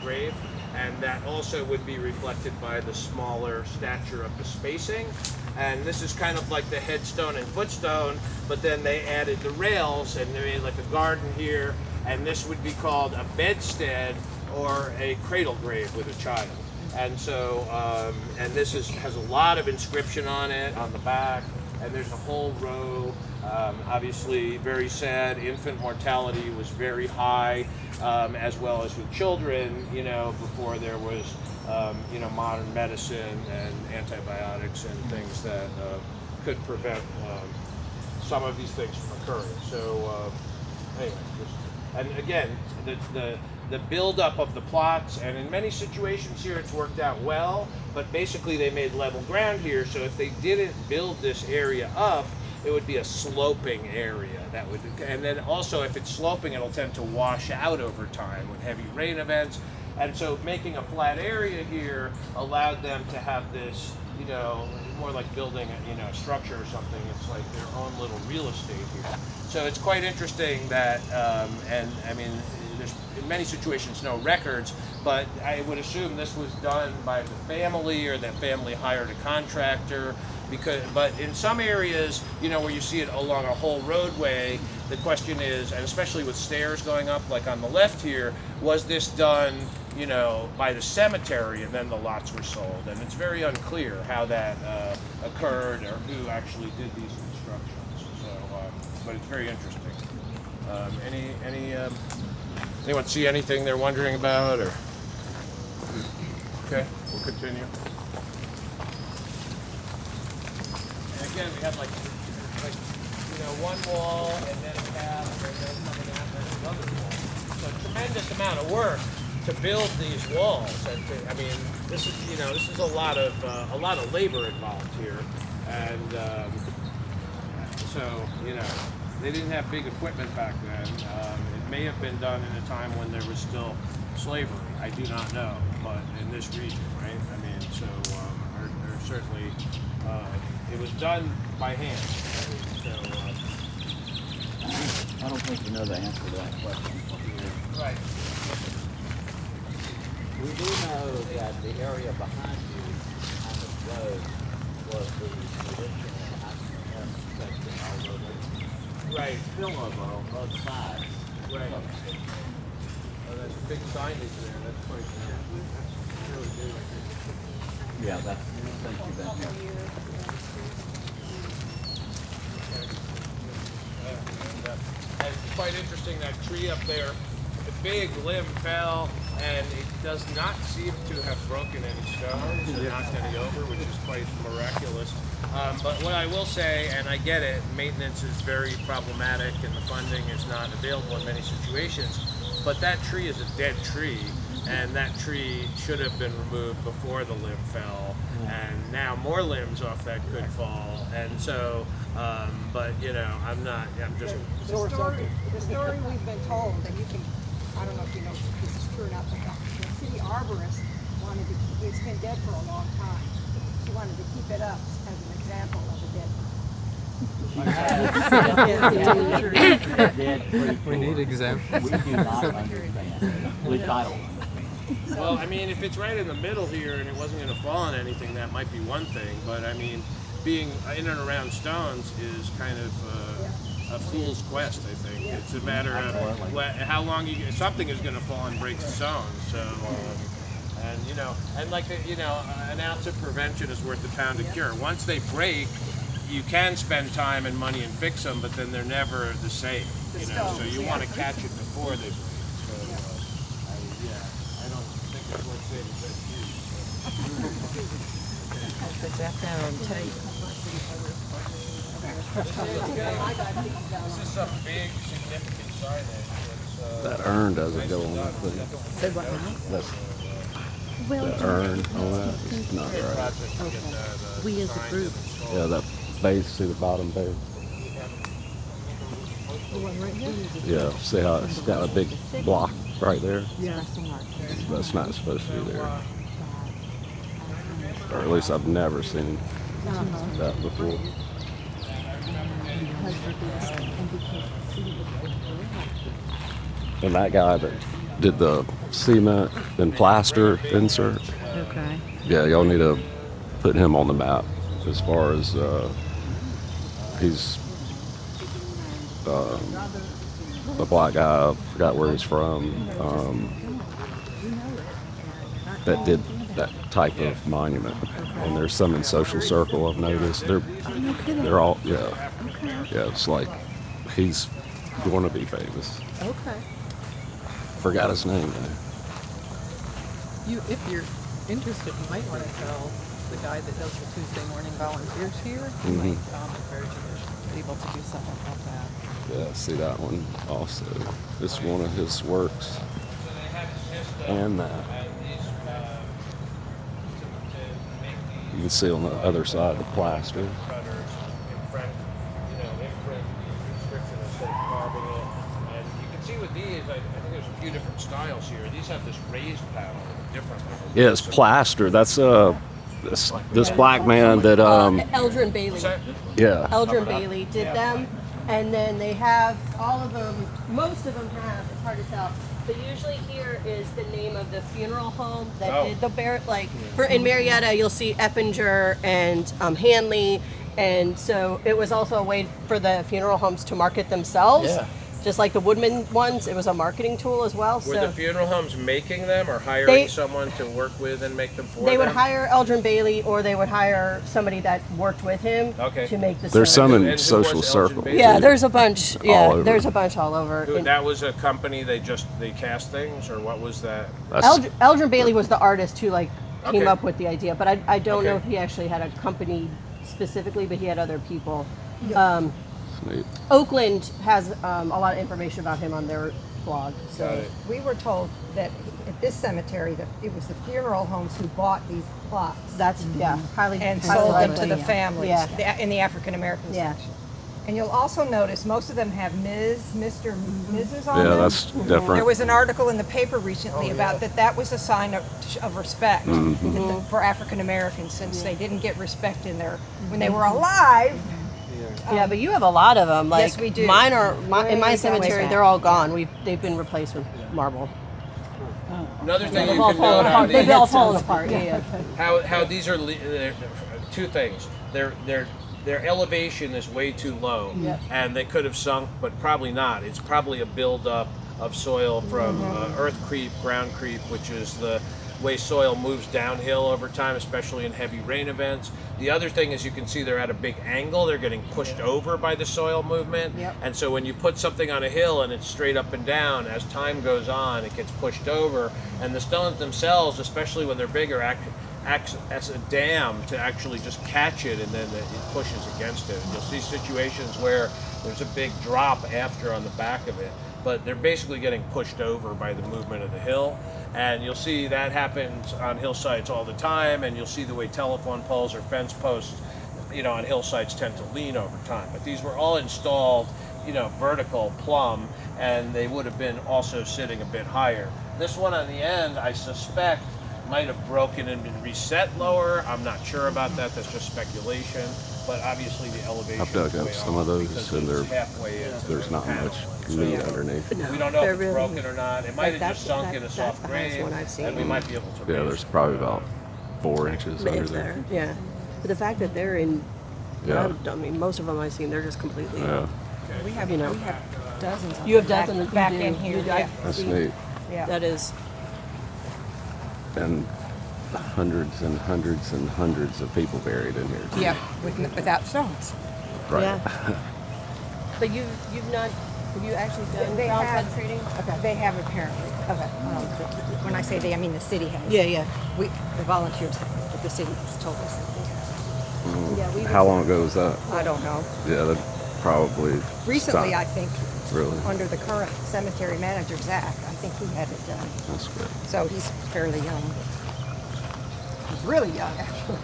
grave, and that also would be reflected by the smaller stature of the spacing. And this is kind of like the headstone and footstone, but then they added the rails and they made like a garden here, and this would be called a bedstead or a cradle grave with a child. And so, and this has a lot of inscription on it, on the back, and there's a whole row. Obviously very sad, infant mortality was very high, as well as with children, you know, before there was, you know, modern medicine and antibiotics and things that could prevent some of these things from occurring. So anyway, and again, the buildup of the plots, and in many situations here it's worked out well, but basically they made level ground here, so if they didn't build this area up, it would be a sloping area that would, and then also if it's sloping, it'll tend to wash out over time with heavy rain events. And so making a flat area here allowed them to have this, you know, more like building a, you know, structure or something. It's like their own little real estate here. So it's quite interesting that, and I mean, there's in many situations no records, but I would assume this was done by the family, or that family hired a contractor. But in some areas, you know, where you see it along a whole roadway, the question is, and especially with stairs going up, like on the left here, was this done, you know, by the cemetery and then the lots were sold? And it's very unclear how that occurred or who actually did these constructions. So, but it's very interesting. Anyone see anything they're wondering about, or? Okay, we'll continue. Again, we have like you know, one wall and then a path, and then coming out and then another wall. So a tremendous amount of work to build these walls. I mean, this is, you know, this is a lot of labor involved here, and so, you know, they didn't have big equipment back then. It may have been done in a time when there was still slavery. I do not know, but in this region, right? I mean, so or certainly. It was done by hand. So, I don't think you know the answer to that question. Right. We do know that the area behind you on the road was the original section, although there's Right. spillover on both sides. Right. Oh, that's a big signage there. That's quite that's really big. Yeah, that's since you've been here. And it's quite interesting, that tree up there, the big limb fell, and it does not seem to have broken any stones or knocked any over, which is quite miraculous. But what I will say, and I get it, maintenance is very problematic and the funding is not available in many situations, but that tree is a dead tree, and that tree should have been removed before the limb fell, and now more limbs off that could fall, and so, but you know, I'm just... The story we've been told, and you can, I don't know if you know if this is true or not, but the city arborist wanted to keep, it's been dead for a long time. She wanted to keep it up as an example of a dead tree. We need examples. We do not understand. At least I don't. Well, I mean, if it's right in the middle here and it wasn't going to fall on anything, that might be one thing. But I mean, being in and around stones is kind of a fool's quest, I think. It's a matter of how long something is going to fall and break the stone. So, and you know, and like you know, an ounce of prevention is worth a pound of cure. Once they break, you can spend time and money and fix them, but then they're never the same. You know, so you want to catch it before they break. So, I don't think it's worth saving that huge. I'll put that down on tape. This is some big, significant signage. That urn doesn't go on that thing. Say what now? The urn on that is not right. Okay. We as a group. Yeah, that base, see the bottom base? The one right here? Yeah, see how it's got a big block right there? Yeah. That's not supposed to be there. Or at least I've never seen that before. And that guy that did the cement and plaster insert. Okay. Yeah, y'all need to put him on the map as far as he's a black guy. I forgot where he's from. That did that type of monument. And there's some in Social Circle. I've noticed they're all yeah. It's like he's going to be famous. Okay. Forgot his name though. If you're interested, you might want to tell the guy that does the Tuesday morning volunteers here. He might encourage you to be able to do something about that. Yeah, see that one also. It's one of his works. And that. You can see on the other side the plaster. See with these, I think there's a few different styles here. These have this raised panel, different. Yeah, it's plaster. That's this black man that Eldrin Bailey. yeah. Eldrin Bailey did them, and then they have all of them. Most of them have. It's hard to tell, but usually here is the name of the funeral home that did the for in Marietta, you'll see Eppinger and Hanley, and so it was also a way for the funeral homes to market themselves. Yeah. Just like the Woodman ones, it was a marketing tool as well. Were the funeral homes making them or hiring someone to work with and make them for them? They would hire Eldrin Bailey, or they would hire somebody that worked with him to make the. There's some in And who Social was Elgin Circle. Bailey? Yeah, there's a bunch. Yeah, over. there's a bunch all over. That was a company. They cast things, or what was that? Eldrin Bailey was the artist who came Okay. up with the idea, but I don't know Okay. if he actually had a company specifically, but he had other people. Neat. Oakland has a lot of information about him on their blog. Got So it. We were told that at this cemetery, that it was the funeral homes who bought these plots that's highly and highly sold them likely. to the families Yeah. in the African American Yeah. section. And you'll also notice most of them have Ms., Mr., Mrs. on Yeah, them. that's different. There was an article in the paper recently about that was a sign of respect for African Americans, since they didn't get respect when they were alive. Yeah, but you have a lot of them. Yes, we do. Mine are in my Way cemetery. back. They're all gone. They've been replaced with marble. Another thing They've you all can fallen note on apart. They've these, all fallen apart. Yeah. how these are two things. Their elevation is way too low, and they could have sunk, but probably not. It's probably a buildup of soil from earth creep, ground creep, which is the way soil moves downhill over time, especially in heavy rain events. The other thing is you can see they're at a big angle. They're getting pushed over by the soil movement. And so when you put something on a hill and it's straight up and down, as time goes on, it gets pushed over. And the stones themselves, especially when they're bigger, acts as a dam to actually just catch it, and then it pushes against it. And you'll see situations where there's a big drop after on the back of it, but they're basically getting pushed over by the movement of the hill. And you'll see that happens on hillsides all the time, and you'll see the way telephone poles or fence posts, on hillsides tend to lean over time. But these were all installed, vertical, plumb, and they would have been also sitting a bit higher. This one on the end, I suspect, might have broken and been reset lower. I'm not sure about that. That's just speculation. But obviously the elevation I've dug is up way some off of those, because and it's halfway into there's the not panel. much meat underneath. We don't know if They're it's really- broken or not. It might have That's- just sunk in a that's soft the highest grave, one I've seen. and we might be able to Yeah, raise there's it. probably about 4 inches under If there. they're- Yeah. But the fact that they're in, Yeah. I mean, most of them I've seen, they're just completely. Yeah, We have dozens of You have them dozens back you do. in here. You do. Yeah. that's See, neat. Yeah. That is. And hundreds and hundreds and hundreds of people buried in here. Too. Yeah, without stones. Right. Yeah. But you've not. Have you actually done They ground have- penetrating? Okay. They have apparently. Okay. When I say they, I mean the city has. Yeah. The volunteers, but the city has told us that they have. Yeah. We. How long ago was that? I don't know. Yeah, that probably. Recently, I stopped. think, Really? under the current Cemetery Managers Act, I think he had it done. That's good. So he's fairly young. He's really young, actually.